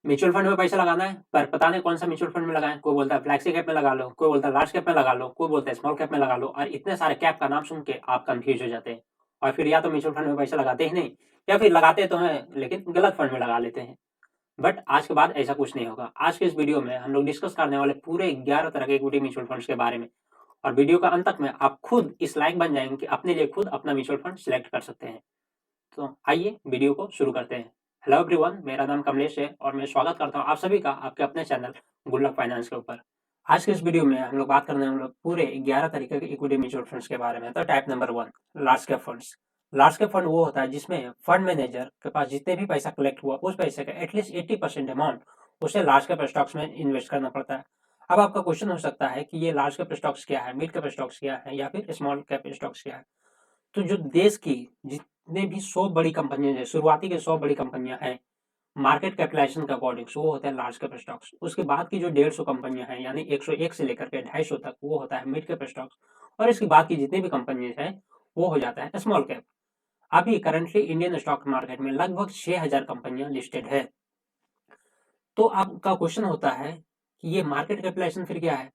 Mutual fund में पैसा लगाना है पर पता नहीं कौन सा म्यूचुअल फंड में लगाएं। कोई बोलता है फ्लैक्सी कैप में लगा लो, कोई बोलता है लार्ज कैप में लगा लो, कोई बोलता है स्मॉल कैप में लगा लो, और इतने सारे कैप का नाम सुन के आप कंफ्यूज हो जाते हैं और फिर या तो म्यूचुअल फंड में पैसा लगाते ही नहीं या फिर लगाते तो हैं लेकिन गलत फंड में लगा लेते हैं। बट आज के बाद ऐसा कुछ नहीं होगा। आज के इस वीडियो में हम लोग डिस्कस करने वाले पूरे 11 तरह के इक्विटी म्यूचुअल फंड्स के बारे में, और वीडियो का अंत तक में आप खुद इस लायक बन जाएंगे कि अपने लिए खुद अपना म्यूचुअल फंड सिलेक्ट कर सकते हैं। तो आइए वीडियो को शुरू करते हैं। हेलो एवरीवन, मेरा नाम कमलेश है और मैं स्वागत करता हूं आप सभी का आपके अपने चैनल गुड लक फाइनेंस के ऊपर। आज के इस वीडियो में हम लोग बात करने हम लोग पूरे 11 तरीके के इक्विटी म्यूचुअल फंड्स के बारे में। तो type number 1, large cap funds. Large cap fund वो होता है जिसमें फंड मैनेजर के पास जितने भी पैसा कलेक्ट हुआ उस पैसे का एटलीस्ट 80% अमाउंट उसे लार्ज कैप स्टॉक्स में इन्वेस्ट करना पड़ता है। अब आपका क्वेश्चन हो सकता है कि ये लार्ज कैप स्टॉक्स क्या है, मिड कैप स्टॉक्स क्या है या फिर स्मॉल कैप स्टॉक्स क्या है। तो जो देश की जितने भी 100 बड़ी कंपनियां हैं, शुरुआती के 100 बड़ी कंपनियां हैं मार्केट कैपिटलाइजेशन के अकॉर्डिंग, वो होता है लार्ज कैप स्टॉक्स। उसके बाद की जो 150 कंपनियां हैं यानी 101 से लेकर के 250 तक वो होता है मिड कैप स्टॉक्स, और इसके बाद की जितनी भी कंपनियां हैं वो हो जाता है स्मॉल कैप। अभी करंटली इंडियन स्टॉक मार्केट में लगभग 6000 कंपनियां लिस्टेड है। तो आपका क्वेश्चन होता है कि ये मार्केट कैपिटलाइजेशन फिर क्या है।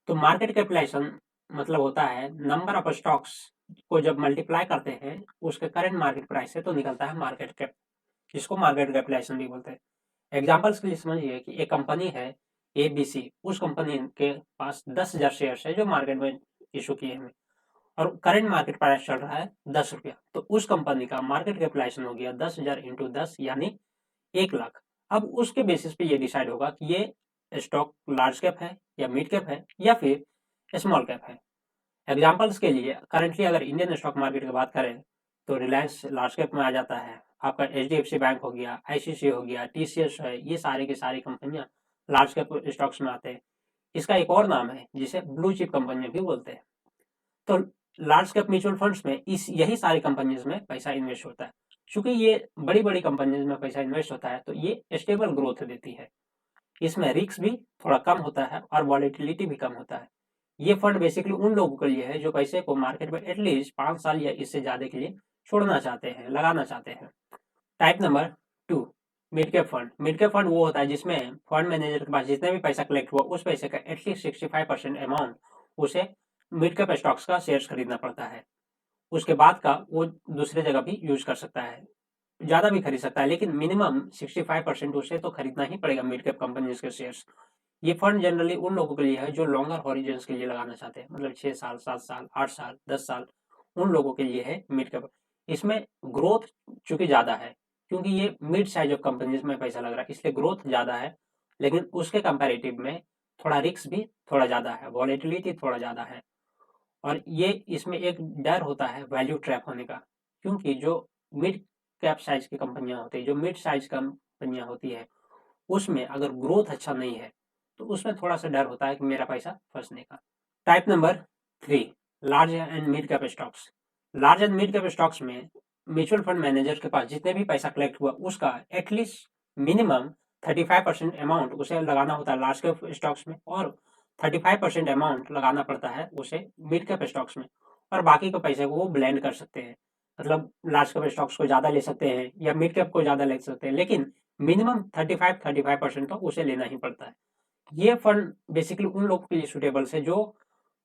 तो मार्केट कैपिटलाइजेशन मतलब होता है नंबर ऑफ स्टॉक्स को जब मल्टीप्लाई करते हैं उसके करंट मार्केट प्राइस से तो निकलता है मार्केट कैप, जिसको मार्केट कैपिटलाइजेशन भी बोलते हैं। एग्जांपल्स के लिए समझिए कि एक कंपनी है एबीसी, उस कंपनी के पास 10,000 शेयर्स है जो मार्केट में इशू किए हुए, और करंट मार्केट प्राइस चल रहा है 10 रुपया। तो उस कंपनी का मार्केट कैपिटलाइजेशन हो गया 10,000 इंटू 10 यानी 1 लाख। अब उसके बेसिस पे ये डिसाइड होगा कि ये स्टॉक लार्ज कैप है या मिड कैप है या फिर स्मॉल कैप है। एग्जाम्पल्स के लिए करंटली अगर इंडियन स्टॉक मार्केट की बात करें तो रिलायंस लार्ज कैप में आ जाता है, आपका एचडीएफसी बैंक हो गया, आईसीसी हो गया, टीसीएस है, ये सारी की सारी कंपनियां लार्ज कैप स्टॉक्स में आते हैं। इसका एक और नाम है जिसे ब्लू चिप कंपनियां भी बोलते हैं। तो लार्ज कैप म्यूचुअल फंड्स में इस यही सारी कंपनीज में पैसा इन्वेस्ट होता है। चूंकि ये बड़ी बड़ी कंपनीज में पैसा इन्वेस्ट होता है तो ये स्टेबल ग्रोथ देती है। इसमें रिस्क भी थोड़ा कम होता है और वॉलेटिलिटी भी कम होता है। ये फंड बेसिकली उन लोगों के लिए है जो पैसे को मार्केट में एटलीस्ट 5 साल या इससे ज्यादा के लिए छोड़ना चाहते हैं, लगाना चाहते हैं। Type number 2, mid cap fund. Mid cap fund वो होता है जिसमें फंड मैनेजर के पास जितने भी पैसा कलेक्ट हुआ उस पैसे का एटलीस्ट 65% अमाउंट उसे मिड कैप स्टॉक्स का शेयर्स खरीदना पड़ता है। उसके बाद का वो दूसरे जगह भी यूज कर सकता है, ज्यादा भी खरीद सकता है, लेकिन मिनिमम 65% उसे तो खरीदना ही पड़ेगा मिड कैप कंपनीज के शेयर्स। ये फंड जनरली उन लोगों के लिए है जो लॉन्गर हॉरिजन्स के लिए लगाना चाहते हैं, मतलब 6 साल, 7 साल, 8 साल, 10 साल, उन लोगों के लिए है मिड कैप। इसमें ग्रोथ चूंकि ज्यादा है, क्योंकि ये मिड साइज ऑफ कंपनीज में पैसा लग रहा है इसलिए ग्रोथ ज्यादा है, लेकिन उसके कंपैरेटिव में थोड़ा रिस्क भी थोड़ा ज्यादा है, वॉलेटिलिटी थोड़ा ज्यादा है। और ये इसमें एक डर होता है वैल्यू ट्रैप होने का, क्योंकि जो मिड कैप साइज की कंपनियां होती है, जो मिड साइज कंपनियां होती है, उसमें अगर ग्रोथ अच्छा नहीं है तो उसमें थोड़ा सा डर होता है कि मेरा पैसा फंसने का। Type number 3, large and mid cap stocks. Large and mid cap stocks में म्यूचुअल फंड मैनेजर के पास जितने भी पैसा कलेक्ट हुआ उसका एटलीस्ट मिनिमम 35% अमाउंट उसे लगाना होता है लार्ज कैप स्टॉक्स में, और 35% अमाउंट लगाना पड़ता है उसे मिड कैप स्टॉक्स में, और बाकी के पैसे को वो ब्लेंड कर सकते हैं। मतलब लार्ज कैप स्टॉक्स को ज्यादा ले सकते हैं या मिड कैप को ज्यादा ले सकते हैं, लेकिन मिनिमम 35% तो उसे लेना ही पड़ता है। ये फंड बेसिकली उन लोगों के लिए सुटेबल है जो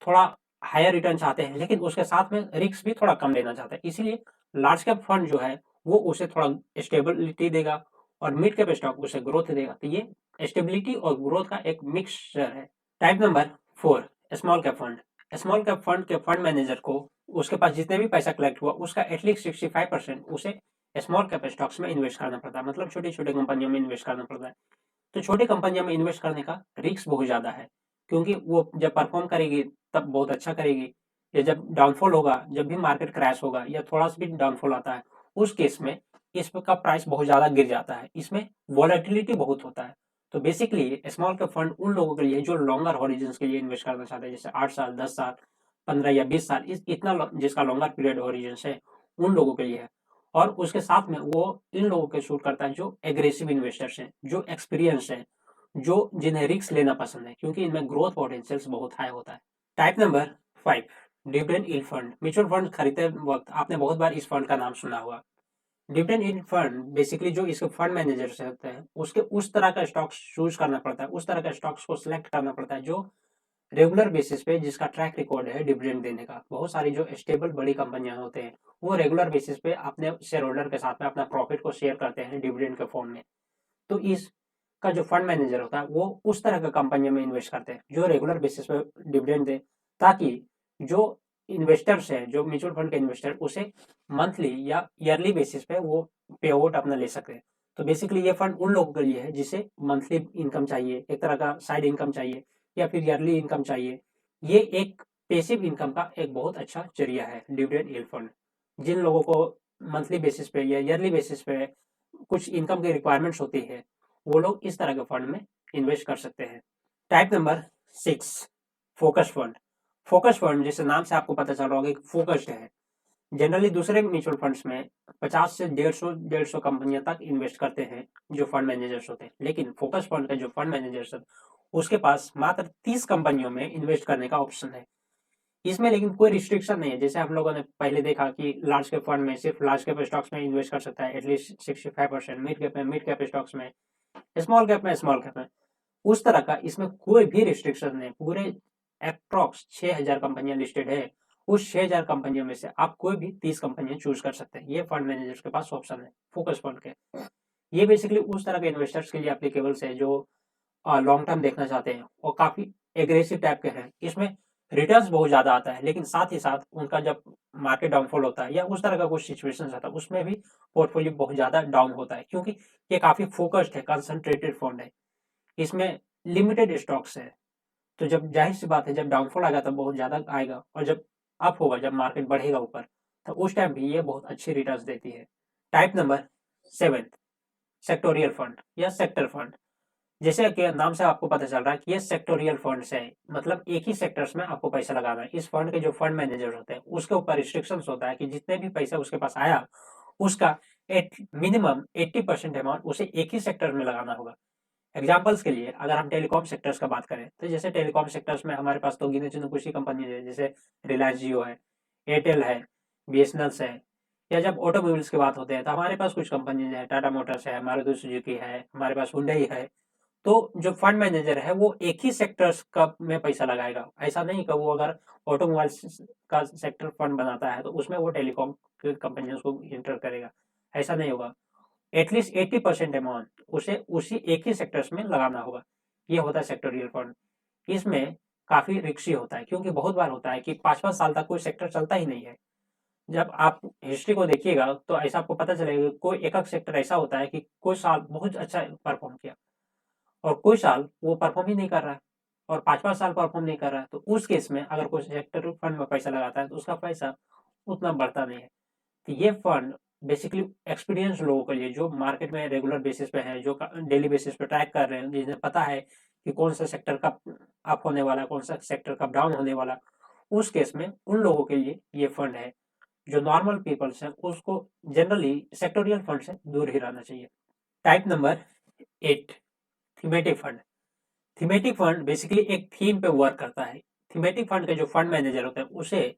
थोड़ा हायर रिटर्न चाहते हैं लेकिन उसके साथ में रिस्क भी थोड़ा कम लेना चाहते हैं, इसीलिए लार्ज कैप फंड जो है वो उसे थोड़ा स्टेबिलिटी देगा और मिड कैप स्टॉक उसे ग्रोथ देगा। तो ये स्टेबिलिटी और ग्रोथ का एक मिक्सचर है। Type number 4, small cap fund. Small cap fund के फंड मैनेजर को उसके पास जितने भी पैसा कलेक्ट हुआ उसका एटलीस्ट 65% उसे स्मॉल कैप स्टॉक्स में इन्वेस्ट करना पड़ता है, मतलब छोटी छोटी कंपनियों में इन्वेस्ट करना पड़ता है। तो छोटी कंपनियों में इन्वेस्ट करने का रिस्क बहुत ज़्यादा है, क्योंकि वो जब परफॉर्म करेगी तब बहुत अच्छा करेगी, या जब डाउनफॉल होगा, जब भी मार्केट क्रैश होगा या थोड़ा सा भी डाउनफॉल आता है उस केस में इसका प्राइस बहुत ज़्यादा गिर जाता है, इसमें वॉलेटिलिटी बहुत होता है। तो बेसिकली स्मॉल कैप फंड उन लोगों के लिए जो लॉन्गर हॉरिजन्स के लिए इन्वेस्ट करना चाहते हैं, जैसे 8 साल, 10 साल, 15 या 20 साल, इतना जिसका लॉन्गर पीरियड हॉरिजन्स है उन लोगों के लिए है। और उसके साथ में वो इन लोगों के सूट करता है जो एग्रेसिव इन्वेस्टर्स हैं, जो एक्सपीरियंस हैं, जो जिन्हें रिस्क लेना पसंद है, क्योंकि इनमें ग्रोथ पोटेंशियल बहुत हाई होता है। Type number 5, dividend yield fund. Mutual fund खरीदते वक्त आपने बहुत बार इस फंड का नाम सुना हुआ। डिविडेंड यील्ड फंड बेसिकली जो इसके फंड मैनेजर से होते हैं उसके उस तरह का स्टॉक्स चूज करना पड़ता है, उस तरह का स्टॉक्स को सिलेक्ट करना पड़ता है जो रेगुलर बेसिस पे जिसका ट्रैक रिकॉर्ड है डिविडेंड देने का। बहुत सारी जो स्टेबल बड़ी कंपनियां होते हैं वो रेगुलर बेसिस पे अपने शेयर होल्डर के साथ में अपना प्रॉफिट को शेयर करते हैं डिविडेंड के फॉर्म में। तो इसका जो फंड मैनेजर होता है वो उस तरह का कंपनियों में इन्वेस्ट करते हैं जो रेगुलर बेसिस पे डिविडेंड दे, ताकि जो इन्वेस्टर्स है, जो म्यूचुअल फंड के इन्वेस्टर उसे मंथली या ईयरली बेसिस पे वो पे आउट अपना ले सकते हैं। तो बेसिकली ये फंड उन लोगों के लिए है जिसे मंथली इनकम चाहिए, एक तरह का साइड इनकम चाहिए या फिर ईयरली इनकम चाहिए। ये एक पैसिव इनकम का एक बहुत अच्छा जरिया है डिविडेंड यील्ड फंड। जिन लोगों को मंथली बेसिस पे या ईयरली बेसिस पे कुछ इनकम की रिक्वायरमेंट्स होती है वो लोग इस तरह के फंड में इन्वेस्ट कर सकते हैं। Type number 6, focus fund. Focus fund जैसे नाम से आपको पता चल रहा होगा फोकस्ड है। जनरली दूसरे म्यूचुअल फंड्स में 50 से 150 कंपनियां तक इन्वेस्ट करते हैं जो फंड मैनेजर्स होते हैं, लेकिन फोकस फंड का जो फंड मैनेजर्स है उसके पास मात्र 30 कंपनियों में इन्वेस्ट करने का ऑप्शन है। इसमें लेकिन कोई रिस्ट्रिक्शन नहीं है, जैसे हम लोगों ने पहले देखा कि लार्ज कैप फंड में सिर्फ लार्ज कैप स्टॉक्स में इन्वेस्ट कर सकता है एटलीस्ट 65%, मिड कैप में मिड कैप स्टॉक्स में, स्मॉल कैप में स्मॉल कैप में। उस तरह का इसमें कोई भी रिस्ट्रिक्शन नहीं। पूरे अप्रॉक्स 6000 कंपनियां लिस्टेड है, उस 6000 कंपनियों में से आप कोई भी 30 कंपनियां चूज कर सकते हैं। ये फंड मैनेजर्स के पास ऑप्शन है फोकस फंड के। ये बेसिकली उस तरह के इन्वेस्टर्स के लिए एप्लीकेबल है जो लॉन्ग टर्म देखना चाहते हैं और काफी एग्रेसिव टाइप के हैं। इसमें रिटर्न्स बहुत ज्यादा आता है, लेकिन साथ ही साथ उनका जब मार्केट डाउनफॉल होता है या उस तरह का कुछ सिचुएशन आता है उसमें भी पोर्टफोलियो बहुत ज्यादा डाउन होता है, क्योंकि ये काफी फोकस्ड है, कंसंट्रेटेड फंड है। इसमें लिमिटेड स्टॉक्स है। तो जब जाहिर सी बात है जब डाउनफॉल आएगा तब बहुत ज्यादा आएगा, और जब अप होगा, जब मार्केट बढ़ेगा ऊपर, तो उस टाइम भी ये बहुत अच्छी रिटर्न्स देती है। टाइप नंबर 7, सेक्टोरियल फंड या सेक्टर फंड। जैसे कि नाम से आपको पता चल रहा है कि ये सेक्टोरियल फंड्स है, मतलब एक ही सेक्टर्स में आपको पैसा लगाना है। इस फंड के जो फंड मैनेजर होते हैं उसके ऊपर रिस्ट्रिक्शंस होता है कि जितने भी पैसा उसके पास आया उसका मिनिमम 80% अमाउंट उसे एक ही सेक्टर में लगाना होगा। एग्जाम्पल्स के लिए अगर हम टेलीकॉम सेक्टर्स का बात करें तो जैसे टेलीकॉम सेक्टर्स में हमारे पास तो गिने चुने कुछ ही कंपनी है, जैसे रिलायंस जियो है, एयरटेल है, बीएसएनएल है। या जब ऑटोमोबाइल्स की बात होते हैं तो हमारे पास कुछ कंपनी है, टाटा मोटर्स है, मारुति सुजुकी है, हमारे पास हुंडई है। तो जो फंड मैनेजर है वो एक ही सेक्टर्स का में पैसा लगाएगा। ऐसा नहीं कि वो अगर ऑटोमोबाइल्स का सेक्टर फंड बनाता है तो उसमें वो टेलीकॉम की कंपनियों को इंटर करेगा, ऐसा नहीं होगा। एटलीस्ट 80% अमाउंट उसे उसी एक ही सेक्टर्स में लगाना होगा। ये होता है सेक्टोरियल फंड। इसमें काफी रिस्की होता है, क्योंकि बहुत बार होता है कि 5-5 साल तक कोई सेक्टर चलता ही नहीं है। जब आप हिस्ट्री को देखिएगा तो ऐसा आपको पता चलेगा कोई एक सेक्टर ऐसा होता है कि कोई साल बहुत अच्छा परफॉर्म किया और कोई साल वो परफॉर्म ही नहीं कर रहा है, और 5-5 साल परफॉर्म नहीं कर रहा है। तो उस केस में अगर कोई सेक्टर फंड में पैसा लगाता है तो उसका पैसा उतना बढ़ता नहीं है। तो ये फंड बेसिकली एक्सपीरियंस लोगों के लिए जो मार्केट में रेगुलर बेसिस पे है, जो डेली बेसिस पे ट्रैक कर रहे हैं, जिन्हें पता है कि कौन सा सेक्टर कब अप होने वाला है, कौन सा सेक्टर कब डाउन होने वाला, उस केस में उन लोगों के लिए ये फंड है। जो नॉर्मल पीपल्स हैं उसको जनरली सेक्टोरियल फंड से दूर ही रहना चाहिए। Type number 8, thematic fund. Thematic fund basically एक थीम पे वर्क करता है। थीमेटिक फंड के जो फंड मैनेजर होते हैं उसे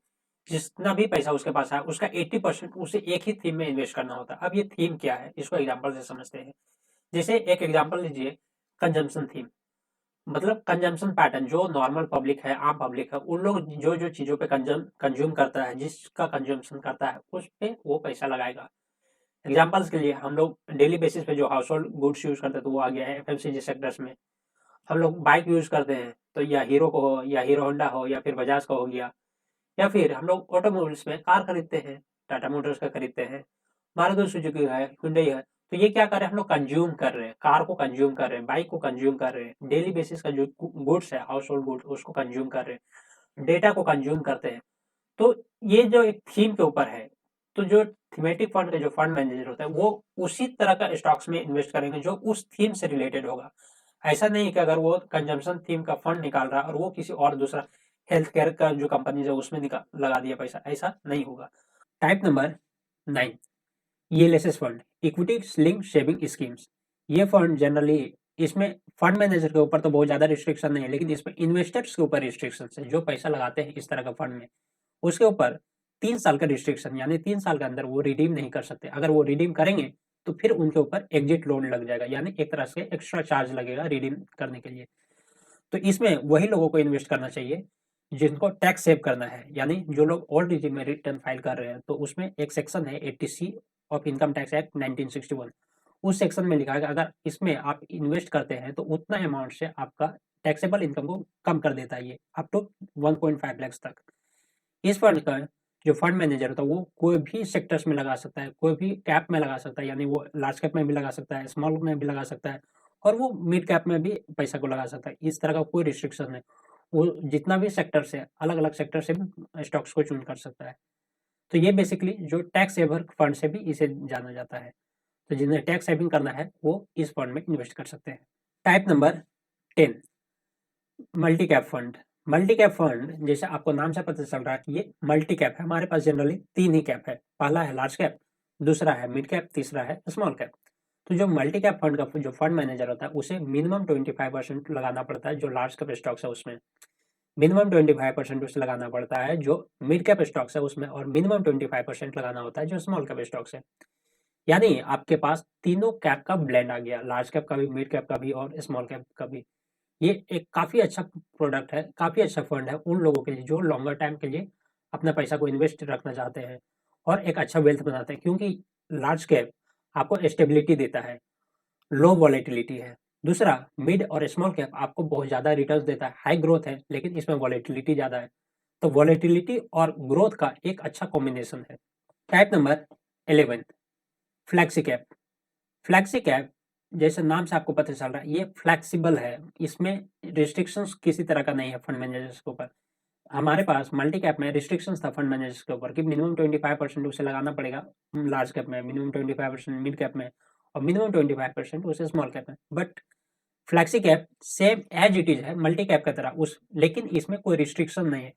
जितना भी पैसा उसके पास है उसका 80% उसे एक ही थीम में इन्वेस्ट करना होता है। अब ये थीम क्या है इसको एग्जांपल से समझते हैं। जैसे एक एग्जांपल लीजिए, कंजम्पशन थीम। मतलब कंजम्पशन पैटर्न, जो नॉर्मल पब्लिक है, आम पब्लिक है, उन लोग जो जो चीजों पे कंज्यूम करता है, जिसका कंजम्पशन करता है उस पे वो पैसा लगाएगा। एग्जाम्पल्स के लिए हम लोग डेली बेसिस पे जो हाउस होल्ड गुड्स यूज करते हैं तो वो आ गया है एफएमसीजी सेक्टर्स में। हम लोग बाइक यूज करते हैं तो या हीरो को हो या हीरो होंडा हो या फिर बजाज का हो गया, या फिर हम लोग ऑटोमोबाइल्स में कार खरीदते हैं, टाटा मोटर्स का खरीदते हैं, मारुति सुजुकी है, हुंडई है। तो ये क्या कर रहे हैं, हम लोग कंज्यूम कर रहे हैं, कार को कंज्यूम कर रहे हैं, बाइक को कंज्यूम कर रहे हैं, डेली बेसिस का जो गुड्स है हाउस होल्ड गुड्स उसको कंज्यूम कर रहे हैं, डेटा को कंज्यूम करते हैं। तो ये जो एक थीम के ऊपर है, तो जो थीमेटिक फंड के जो फंड मैनेजर होता है वो उसी तरह का स्टॉक्स में इन्वेस्ट करेंगे जो उस थीम से रिलेटेड होगा। ऐसा नहीं कि अगर वो कंजम्पशन थीम का फंड निकाल रहा है और वो किसी और दूसरा हेल्थ केयर का जो कंपनी है उसमें लगा दिया पैसा, ऐसा नहीं होगा। Type number 9, ELSS fund, equity linked saving schemes. ये फंड जनरली, इसमें फंड मैनेजर के ऊपर तो बहुत ज्यादा रिस्ट्रिक्शन नहीं है, लेकिन इसमें इन्वेस्टर्स के ऊपर रिस्ट्रिक्शन है जो पैसा लगाते हैं इस तरह का फंड में, उसके ऊपर 3 साल का रिस्ट्रिक्शन, यानी 3 साल के अंदर वो रिडीम नहीं कर सकते। अगर वो रिडीम करेंगे तो फिर उनके ऊपर एग्जिट लोन लग जाएगा, यानी एक तरह से एक्स्ट्रा चार्ज लगेगा रिडीम करने के लिए। तो इसमें वही लोगों को इन्वेस्ट करना चाहिए जिनको टैक्स सेव करना है, यानी जो लोग ओल्ड रिजीम में रिटर्न फाइल कर रहे हैं। तो उसमें एक सेक्शन है 80C of income tax act 1961। उस सेक्शन में लिखा है कि अगर इसमें आप इन्वेस्ट करते हैं तो उतना अमाउंट से आपका टैक्सेबल इनकम को कम कर देता है, ये अप टू 1.5 लाख तक। इस फंड का जो फंड मैनेजर होता है वो कोई भी सेक्टर्स में लगा सकता है, कोई भी कैप में लगा सकता है, यानी वो लार्ज कैप में भी लगा सकता है, स्मॉल में भी लगा सकता है, और वो मिड कैप में भी पैसा को लगा सकता है। इस तरह का कोई रिस्ट्रिक्शन नहीं, वो जितना भी सेक्टर से अलग अलग सेक्टर से भी स्टॉक्स को चून कर सकता है। तो ये बेसिकली जो टैक्स सेवर फंड से भी इसे जाना जाता है। तो जिन्हें टैक्स सेविंग करना है वो इस फंड में इन्वेस्ट कर सकते हैं। Type number 10, multi cap fund. Multi cap fund जैसे आपको नाम से पता चल रहा है कि ये मल्टी कैप है। हमारे पास जनरली 3 ही कैप है, पहला है लार्ज कैप, दूसरा है मिड कैप, तीसरा है स्मॉल कैप। तो जो मल्टी कैप फंड का जो फंड मैनेजर होता है उसे मिनिमम 25% लगाना पड़ता है जो लार्ज कैप स्टॉक्स है उसमें, मिनिमम 25% उसे लगाना पड़ता है जो मिड कैप स्टॉक्स है उसमें, और मिनिमम 25% लगाना होता है जो स्मॉल कैप स्टॉक्स है। यानी आपके पास तीनों कैप का ब्लेंड आ गया, लार्ज कैप का भी, मिड कैप का भी और स्मॉल कैप का भी। ये एक काफ़ी अच्छा प्रोडक्ट है, काफ़ी अच्छा फंड है उन लोगों के लिए जो लॉन्गर टाइम के लिए अपना पैसा को इन्वेस्ट रखना चाहते हैं और एक अच्छा वेल्थ बनाते हैं, क्योंकि लार्ज कैप आपको स्टेबिलिटी देता है, लो वॉलेटिलिटी है। दूसरा मिड और स्मॉल कैप आपको बहुत ज़्यादा रिटर्न्स देता है, हाई ग्रोथ है लेकिन इसमें वॉलेटिलिटी ज़्यादा है। तो वॉलेटिलिटी और ग्रोथ का एक अच्छा कॉम्बिनेशन है। Type number 11, flexi cap. Flexi cap जैसे नाम से आपको पता चल रहा है ये फ्लेक्सिबल है, इसमें रिस्ट्रिक्शंस किसी तरह का नहीं है फंड मैनेजर्स के ऊपर। हमारे पास मल्टी कैप में रिस्ट्रिक्शंस था फंड मैनेजर्स के ऊपर कि मिनिमम 25% उसे लगाना पड़ेगा लार्ज कैप में, मिनिमम 25% मिड कैप में, और मिनिमम 25% उसे स्मॉल कैप में। But flexi cap same as it is है मल्टी कैप की तरह उस, लेकिन इसमें कोई रिस्ट्रिक्शन नहीं है।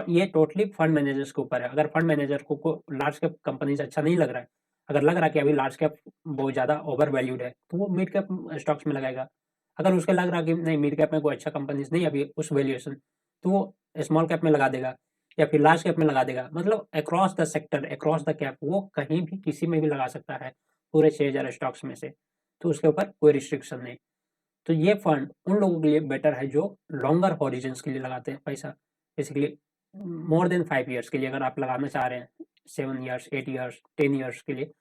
ये टोटली फंड मैनेजर्स के ऊपर है। अगर फंड मैनेजर को लार्ज कैप कंपनी से अच्छा नहीं लग रहा है, अगर लग रहा है कि अभी लार्ज कैप बहुत ज़्यादा ओवर वैल्यूड है, तो वो मिड कैप स्टॉक्स में लगाएगा। अगर उसको लग रहा है कि नहीं मिड कैप में कोई अच्छा कंपनीज नहीं अभी उस वैल्यूएशन, तो वो स्मॉल कैप में लगा देगा या फिर लार्ज कैप में लगा देगा। मतलब across the sector, across the cap वो कहीं भी किसी में भी लगा सकता है पूरे 6000 स्टॉक्स में से, तो उसके ऊपर कोई रिस्ट्रिक्शन नहीं। तो ये फंड उन लोगों के लिए बेटर है जो लॉन्गर हॉरिजन्स के लिए लगाते हैं पैसा, बेसिकली मोर देन 5 ईयर्स के लिए अगर आप लगाना चाह रहे हैं, 7 ईयर्स, 8 ईयर्स, 10 ईयर्स के लिए,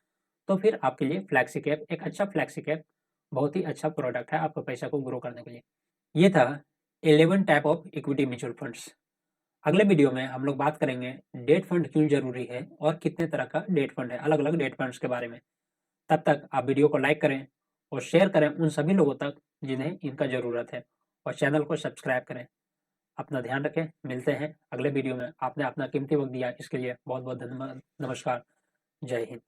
तो फिर आपके लिए फ्लैक्सी कैप एक अच्छा फ्लैक्सी कैप बहुत ही अच्छा प्रोडक्ट है आपके पैसा को ग्रो करने के लिए। ये था 11 type of equity mutual funds. अगले वीडियो में हम लोग बात करेंगे डेट फंड क्यों जरूरी है और कितने तरह का डेट फंड है, अलग अलग डेट फंड्स के बारे में। तब तक आप वीडियो को लाइक करें और शेयर करें उन सभी लोगों तक जिन्हें इनका ज़रूरत है, और चैनल को सब्सक्राइब करें। अपना ध्यान रखें, मिलते हैं अगले वीडियो में। आपने अपना कीमती वक्त दिया इसके लिए बहुत बहुत धन्यवाद। नमस्कार, जय हिंद।